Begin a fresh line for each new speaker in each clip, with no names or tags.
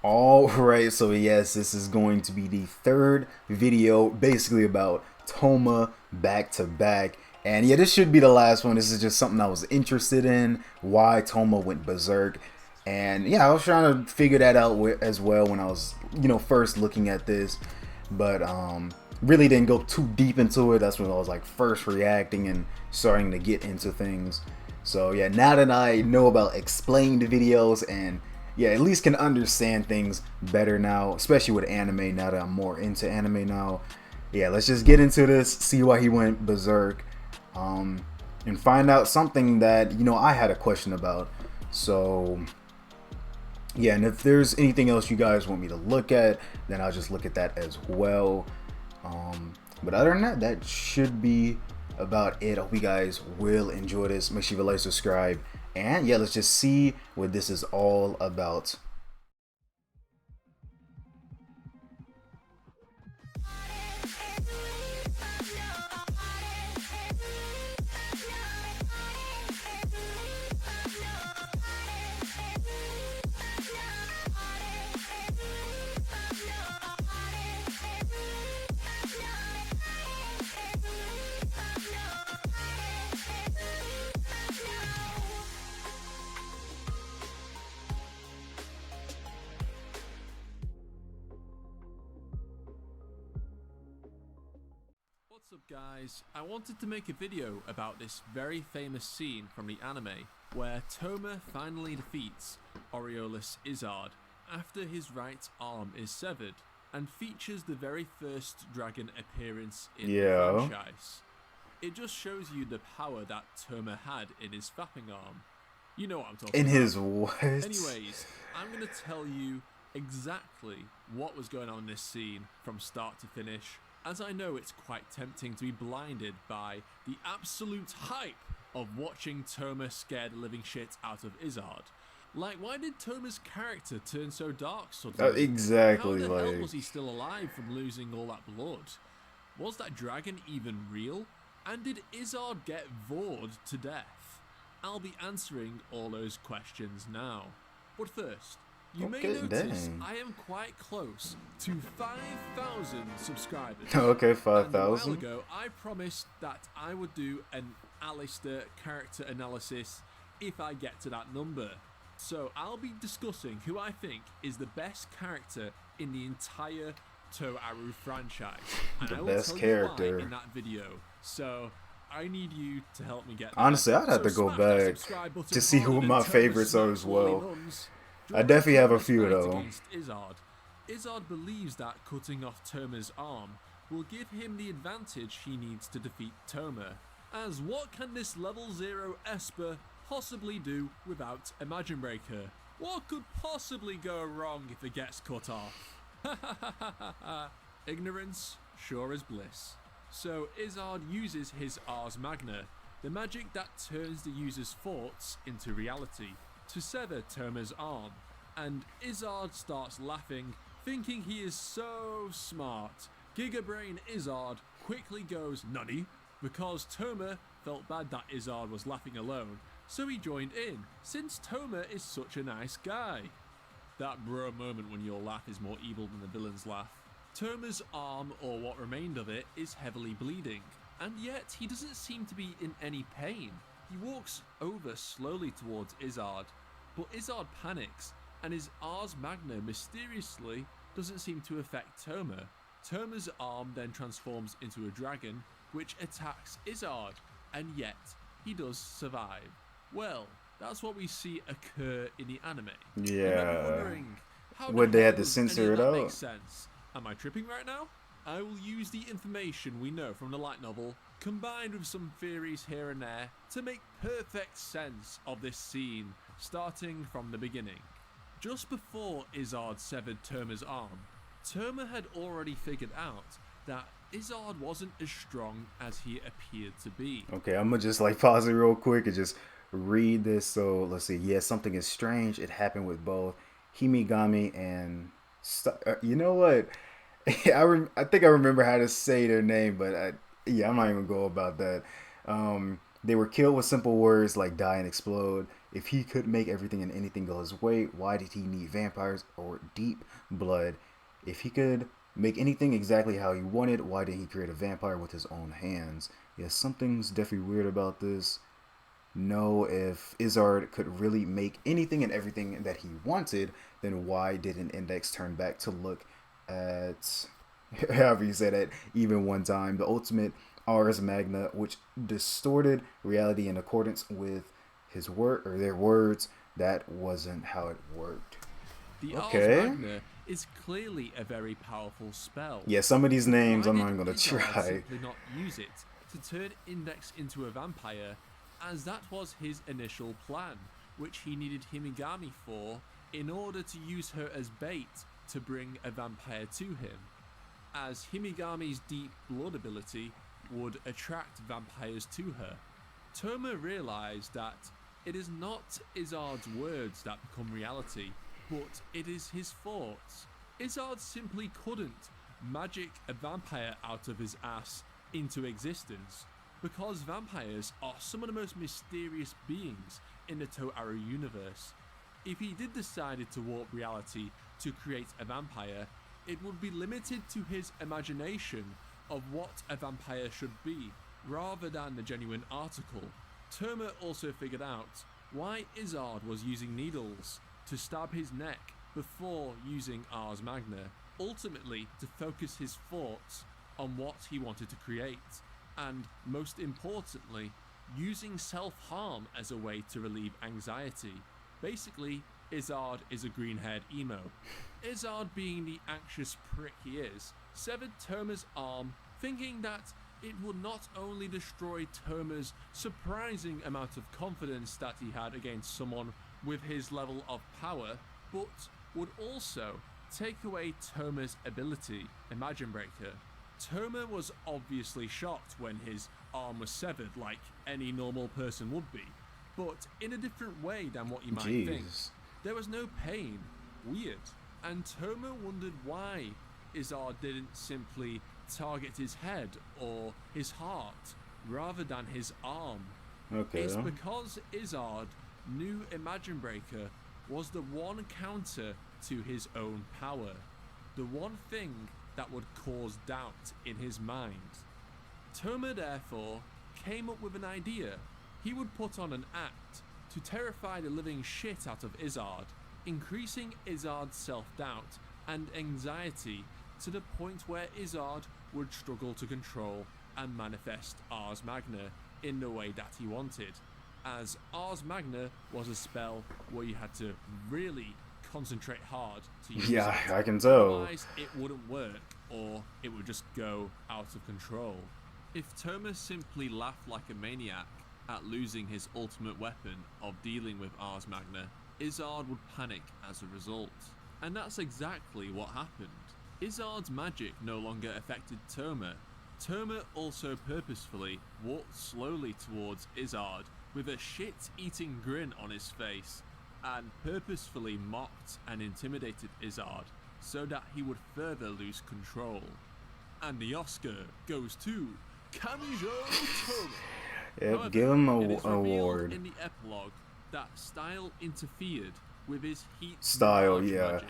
All right, so yes, this is going to be the third video basically about Touma back to back. And yeah, this should be the last one. This is just something I was interested in, why Touma went berserk. And yeah, I was trying to figure that out as well when I was, first looking at this. But really didn't go too deep into it. That's when I was like first reacting and starting to get into things. So yeah, now that I know about explained videos and yeah, at least can understand things better now, especially with anime now that I'm more into anime now. Yeah, let's just get into this, see why he went berserk, and find out something that, I had a question about. So, yeah, and if there's anything else you guys want me to look at, then I'll just look at that as well. But other than that, that should be about it. I hope you guys will enjoy this. Make sure you like, subscribe, and yeah, let's just see what this is all about.
What's up guys, I wanted to make a video about this very famous scene from the anime where Touma finally defeats Aureolus Isard after his right arm is severed and features the very first dragon appearance in the franchise. It just shows you the power that Touma had in his fapping arm. You know what I'm talking about.
In his what?
Anyways, I'm going to tell you exactly what was going on in this scene from start to finish, as I know it's quite tempting to be blinded by the absolute hype of watching Touma scare the living shit out of Isard. Like, why did Touma's character turn so dark suddenly?
Exactly.
How the hell was he still alive from losing all that blood? Was that dragon even real? And did Isard get vored to death? I'll be answering all those questions now. But first, you may notice I am quite close to 5,000 subscribers.
Okay,
And a while
5,000.
ago, I promised that I would do an Alistair character analysis if I get to that number. So I'll be discussing who I think is the best character in the entire Toaru franchise. And I will
best
tell
character.
you why in that video. So I need you to help me get there.
Honestly, I'd have to go
smash that
back
subscribe button
to see who
harder
my
than Touma
favorites are
smacks
as well.
Lolly Mums.
I definitely have a
During
few
Touma's
though.
fight against Isard, Isard believes that cutting off Touma's arm will give him the advantage he needs to defeat Touma. As what can this level 0 Esper possibly do without a Imagine Breaker? What could possibly go wrong if it gets cut off? Ignorance sure is bliss. So Isard uses his Ars Magna, the magic that turns the user's thoughts into reality, to sever Touma's arm, and Isard starts laughing, thinking he is so smart. Gigabrain Isard quickly goes nutty, because Touma felt bad that Isard was laughing alone, so he joined in, since Touma is such a nice guy. That bro moment when your laugh is more evil than the villain's laugh. Touma's arm, or what remained of it, is heavily bleeding, and yet he doesn't seem to be in any pain. He walks over slowly towards Isard, but Isard panics, and his Ars Magna mysteriously doesn't seem to affect Touma. Touma's arm then transforms into a dragon, which attacks Isard, and yet he does survive. Well, that's what we see occur in the anime.
Yeah.
How
Would they have to
does
censor
any of
it
that
out?
make sense? Am I tripping right now? I will use the information we know from the light novel, combined with some theories here and there, to make perfect sense of this scene, starting from the beginning. Just before Isard severed Touma's arm, Touma had already figured out that Isard wasn't as strong as he appeared to be.
Okay, I'm gonna just like pause it real quick and just read this. So let's see. Yeah, something is strange. It happened with both Himigami and you know what? I think I remember how to say their name, but yeah, I'm not even gonna go about that. They were killed with simple words like die and explode. If he could make everything and anything go his way, why did he need vampires or deep blood? If he could make anything exactly how he wanted, why did he create a vampire with his own hands? Yes, something's definitely weird about this. No, if Isard could really make anything and everything that he wanted, then why didn't Index turn back to look at, however you say that, even one time, the ultimate Ars Magna, which distorted reality in accordance with his word or their words? That wasn't how it worked.
The
Okay.
Ars Magna is clearly a very powerful spell.
Yeah, some of these names
Why
I'm
did
not going to
Isard
try.
simply not use it to turn Index into a vampire, as that was his initial plan, which he needed Himigami for in order to use her as bait to bring a vampire to him, as Himigami's deep blood ability would attract vampires to her. Touma realised that it is not Isard's words that become reality, but it is his thoughts. Isard simply couldn't magic a vampire out of his ass into existence, because vampires are some of the most mysterious beings in the Toaru universe. If he did decide to warp reality to create a vampire, it would be limited to his imagination of what a vampire should be, rather than the genuine article. Touma also figured out why Isard was using needles to stab his neck before using Ars Magna, ultimately to focus his thoughts on what he wanted to create, and most importantly, using self-harm as a way to relieve anxiety. Basically, Isard is a green-haired emo. Isard, being the anxious prick he is, severed Touma's arm, thinking that it would not only destroy Touma's surprising amount of confidence that he had against someone with his level of power, but would also take away Touma's ability, Imagine Breaker. Touma was obviously shocked when his arm was severed, like any normal person would be, but in a different way than what you might think. There was no pain. Weird. And Touma wondered why Isard didn't simply target his head or his heart rather than his arm.
Okay.
It's because Isard knew Imagine Breaker was the one counter to his own power, the one thing that would cause doubt in his mind. Touma therefore came up with an idea. He would put on an act to terrify the living shit out of Isard, increasing Isard's self-doubt and anxiety to the point where Isard would struggle to control and manifest Ars Magna in the way that he wanted, as Ars Magna was a spell where you had to really concentrate hard to use
Yeah,
it.
I can tell.
Otherwise it wouldn't work, or it would just go out of control. If Touma simply laughed like a maniac at losing his ultimate weapon of dealing with Ars Magna, Isard would panic as a result. And that's exactly what happened. Isard's magic no longer affected Touma. Touma also purposefully walked slowly towards Isard with a shit-eating grin on his face, and purposefully mocked and intimidated Isard so that he would further lose control. And the Oscar goes to Kamijo Touma.
Yep,
However,
give him
it is
a award.
in the epilogue that Style interfered with his heat
Style,
charge
yeah.
magic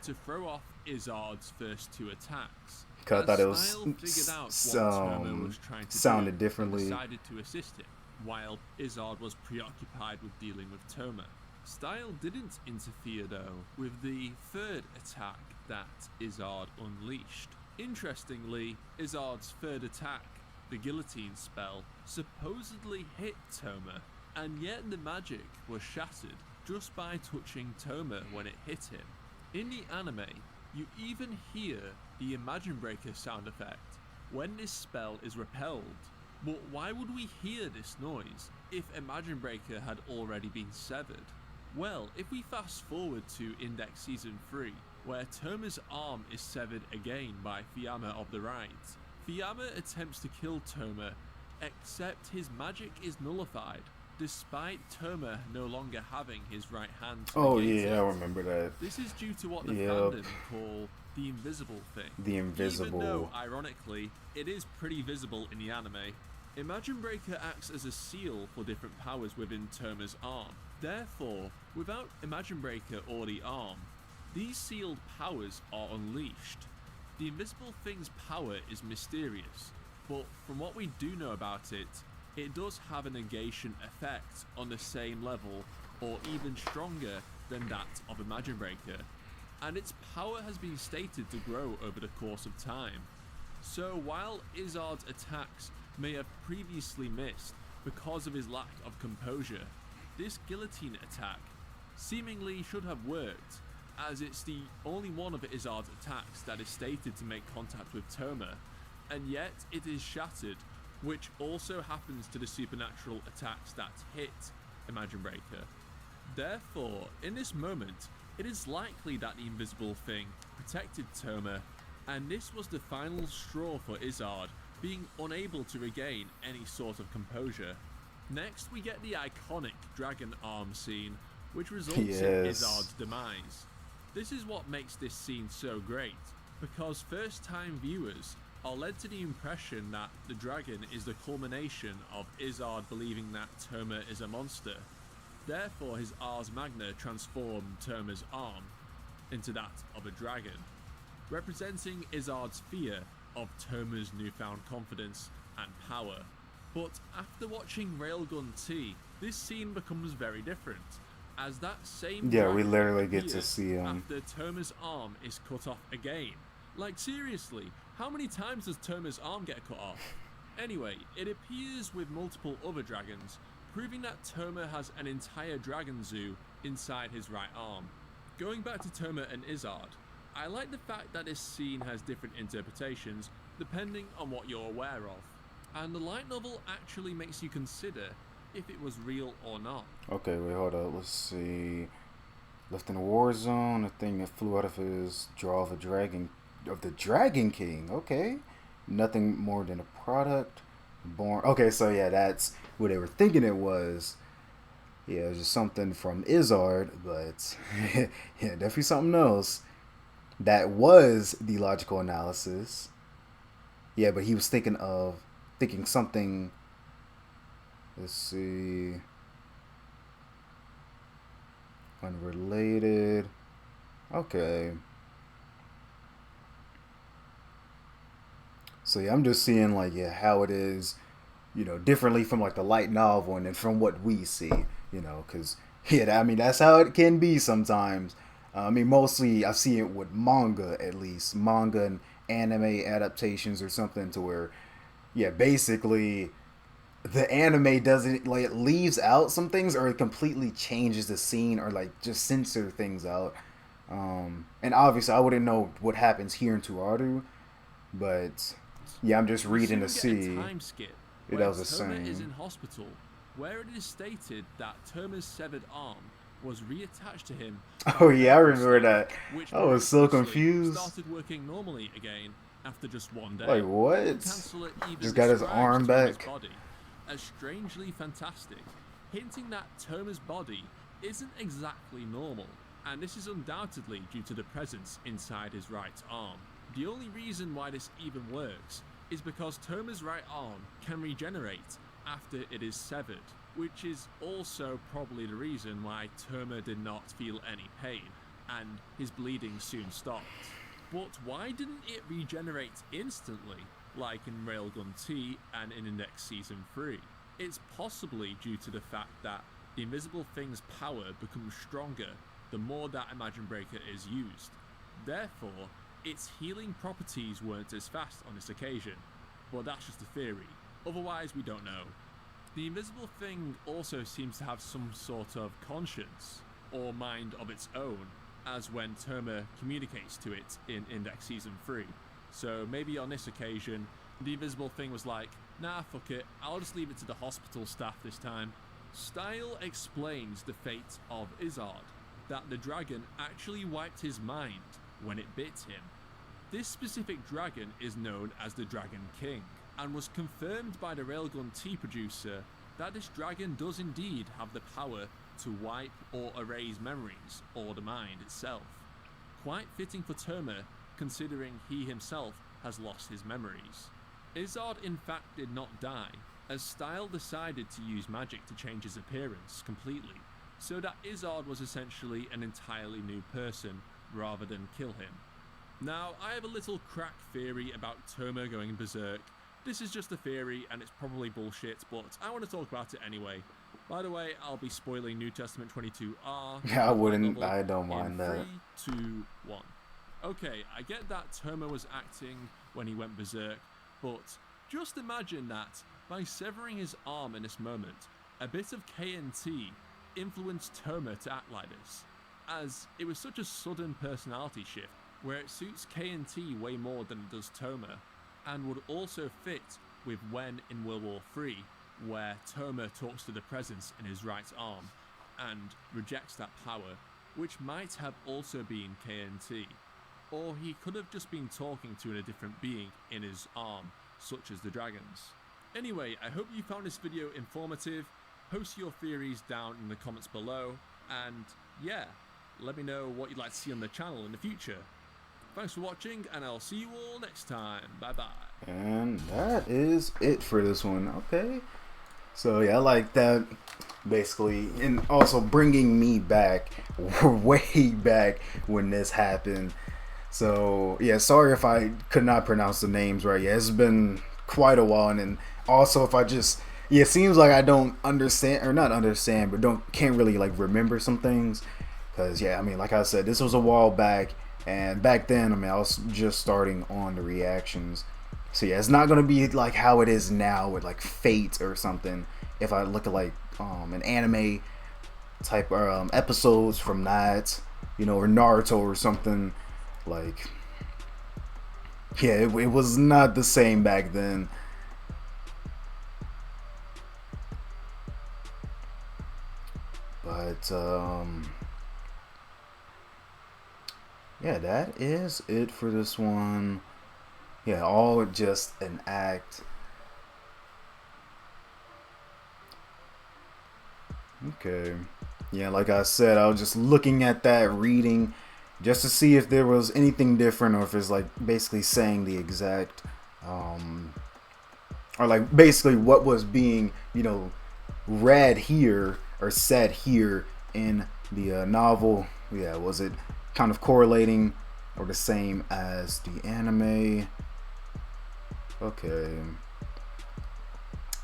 to throw off Isard's first two attacks.
Cause I thought it was
Style figured out what Touma was trying to
sounded
do
differently.
and decided to assist him, while Isard was preoccupied with dealing with Touma. Style didn't interfere though with the third attack that Isard unleashed. Interestingly, Isard's third attack, the guillotine spell, supposedly hit Touma, and yet the magic was shattered just by touching Touma when it hit him. In the anime, you even hear the Imagine Breaker sound effect when this spell is repelled. But why would we hear this noise if Imagine Breaker had already been severed? Well, if we fast forward to Index Season 3, where Touma's arm is severed again by Fiamma of the Right, Fiamma attempts to kill Touma, except his magic is nullified, despite Touma no longer having his right hand to
Oh
negate
yeah,
it.
I remember that.
This is due to what the
Yep.
fandom call the invisible thing.
The invisible.
Even though, ironically, it is pretty visible in the anime. Imagine Breaker acts as a seal for different powers within Toma's arm. Therefore, without Imagine Breaker or the arm, these sealed powers are unleashed. The Invisible Thing's power is mysterious, but from what we do know about it, it does have a negation effect on the same level or even stronger than that of Imagine Breaker, and its power has been stated to grow over the course of time. So while Isard's attacks may have previously missed because of his lack of composure, this guillotine attack seemingly should have worked, as it's the only one of Isard's attacks that is stated to make contact with Touma, and yet it is shattered, which also happens to the supernatural attacks that hit Imagine Breaker. Therefore, in this moment, it is likely that the Invisible Thing protected Touma, and this was the final straw for Isard, being unable to regain any sort of composure. Next, we get the iconic dragon arm scene, which results in Isard's demise. This is what makes this scene so great, because first-time viewers are led to the impression that the dragon is the culmination of Isard believing that Touma is a monster. Therefore, his Ars Magna transformed Toma's arm into that of a dragon, representing Isard's fear of Toma's newfound confidence and power. But after watching Railgun T, this scene becomes very different, as that same
we literally get to see him
after Toma's arm is cut off again. Like, seriously, how many times does Toma's arm get cut off? Anyway, it appears with multiple other dragons, proving that Touma has an entire dragon zoo inside his right arm. Going back to Touma and Isard, I like the fact that this scene has different interpretations depending on what you're aware of, and the light novel actually makes you consider if it was real or not.
Okay, wait, hold up. Let's see. Left in a war zone, a thing that flew out of his jaw of the Dragon King. Okay, nothing more than a product born. Okay, so yeah, that's what they were thinking it was. Yeah, it was just something from Isard, but yeah, definitely something else. That was the logical analysis. Yeah, but he was thinking something. Let's see. Unrelated. Okay. So yeah, I'm just seeing like how it is, differently from like the light novel and then from what we see, because I mean that's how it can be sometimes. I mean mostly I see it with manga, at least manga and anime adaptations or something, to where basically the anime doesn't, like, it leaves out some things or it completely changes the scene or like just censor things out. And obviously I wouldn't know what happens here in Toaru, but yeah, I'm just reading to see.
Time skip
It
where
was the
Touma
same.
is in hospital, where it is stated that Toma's severed arm was reattached to him.
Oh yeah, I remember that.
Which
I was so
miraculously
confused.
started working normally again after just one day.
Like what?
Chancellor even
Just got his
describes
arm
Toma's
back.
body as strangely fantastic, hinting that Toma's body isn't exactly normal, and this is undoubtedly due to the presence inside his right arm. The only reason why this even works is because Toma's right arm can regenerate after it is severed, which is also probably the reason why Touma did not feel any pain, and his bleeding soon stopped. But why didn't it regenerate instantly, like in Railgun T and in Index Season 3? It's possibly due to the fact that the Invisible Thing's power becomes stronger the more that Imagine Breaker is used. Therefore, its healing properties weren't as fast on this occasion, but that's just a theory. Otherwise, we don't know. The Invisible Thing also seems to have some sort of conscience or mind of its own, as when Touma communicates to it in Index Season 3. So maybe on this occasion, the Invisible Thing was like, nah, fuck it, I'll just leave it to the hospital staff this time. Style explains the fate of Isard, that the dragon actually wiped his mind when it bit him. This specific dragon is known as the Dragon King, and was confirmed by the Railgun T producer that this dragon does indeed have the power to wipe or erase memories, or the mind itself. Quite fitting for Touma, considering he himself has lost his memories. Isard in fact did not die, as Style decided to use magic to change his appearance completely, so that Isard was essentially an entirely new person rather than kill him. Now, I have a little crack theory about Touma going berserk. This is just a theory and it's probably bullshit, but I want to talk about it anyway. By the way, I'll be spoiling New Testament 22R.
Yeah, I don't mind that.
3, 2, 1. Okay, I get that Touma was acting when he went berserk, but just imagine that by severing his arm in this moment, a bit of KNT influenced Touma to act like this, as it was such a sudden personality shift where it suits KNT way more than it does Touma, and would also fit with when in World War III, where Touma talks to the presence in his right arm and rejects that power, which might have also been KNT. Or he could have just been talking to a different being in his arm, such as the dragons. Anyway, I hope you found this video informative. Post your theories down in the comments below, and yeah, let me know what you'd like to see on the channel in the future. Thanks for watching, and I'll see you all next time. Bye bye.
And that is it for this one. Okay, so yeah, I like that, basically, and also bringing me back way back when this happened. So yeah, sorry if I could not pronounce the names right. Yeah, it's been quite a while, and also if I just, yeah, it seems like I don't understand, or not understand, but can't really like remember some things, because yeah, I mean, like I said, this was a while back, and back then, I mean, I was just starting on the reactions. So yeah, it's not gonna be like how it is now with like Fate or something. If I look at like an anime type episodes from that, you know, or Naruto or something, like, yeah, it was not the same back then. But yeah, that is it for this one. Yeah, all just an act. Okay. Yeah, like I said, I was just looking at that, reading, just to see if there was anything different, or if it's like basically saying the exact, or like basically what was being, you know, read here or said here in the novel. Yeah, was it kind of correlating or the same as the anime? Okay,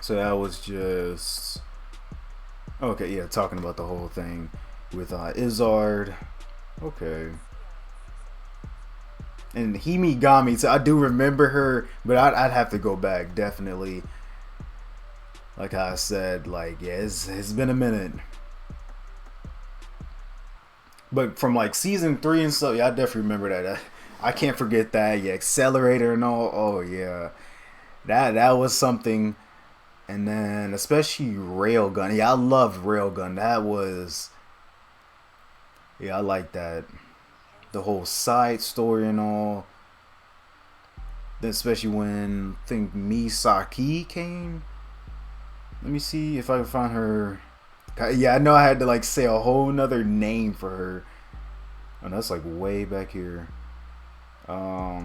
so that was just, okay, yeah, talking about the whole thing with Isard. Okay, and Himigami, so I do remember her, but I'd have to go back, definitely. Like I said, like, yeah, it's been a minute. But from like season 3 and stuff, yeah, I definitely remember that. I can't forget that. Yeah, Accelerator and all. Oh yeah, that was something. And then especially Railgun. Yeah, I loved Railgun. That was, yeah, I like that. The whole side story and all. Then especially when I think Misaki came. Let me see if I can find her. Yeah, I know I had to like say a whole nother name for her. And that's like way back here. Oh,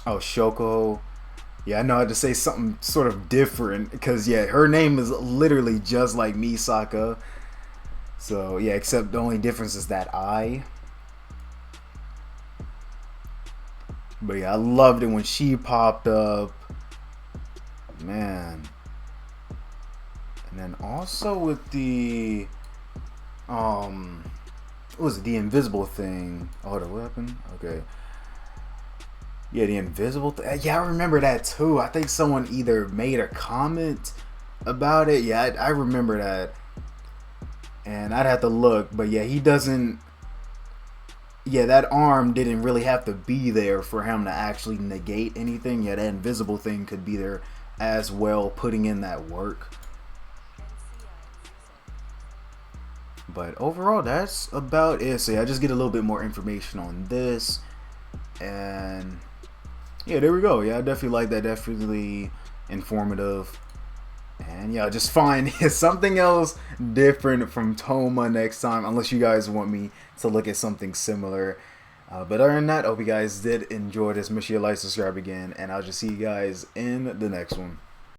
Shoko. Yeah, I know I had to say something sort of different, because yeah, her name is literally just like Misaka. So yeah, except the only difference is that I. But yeah, I loved it when she popped up. Man. And then also with the what was it, the invisible thing? Oh, the weapon? Okay. Yeah, the invisible thing. Yeah, I remember that too. I think someone either made a comment about it. Yeah, I remember that. And I'd have to look, but yeah, he doesn't, yeah, that arm didn't really have to be there for him to actually negate anything. Yeah, that invisible thing could be there as well, putting in that work. But overall, that's about it. So yeah, I just get a little bit more information on this, and yeah, there we go. Yeah, I definitely like that. Definitely informative. And yeah, just find something else different from Touma next time, unless you guys want me to look at something similar. But other than that, I hope you guys did enjoy this. Make sure you like, subscribe again, and I'll just see you guys in the next one.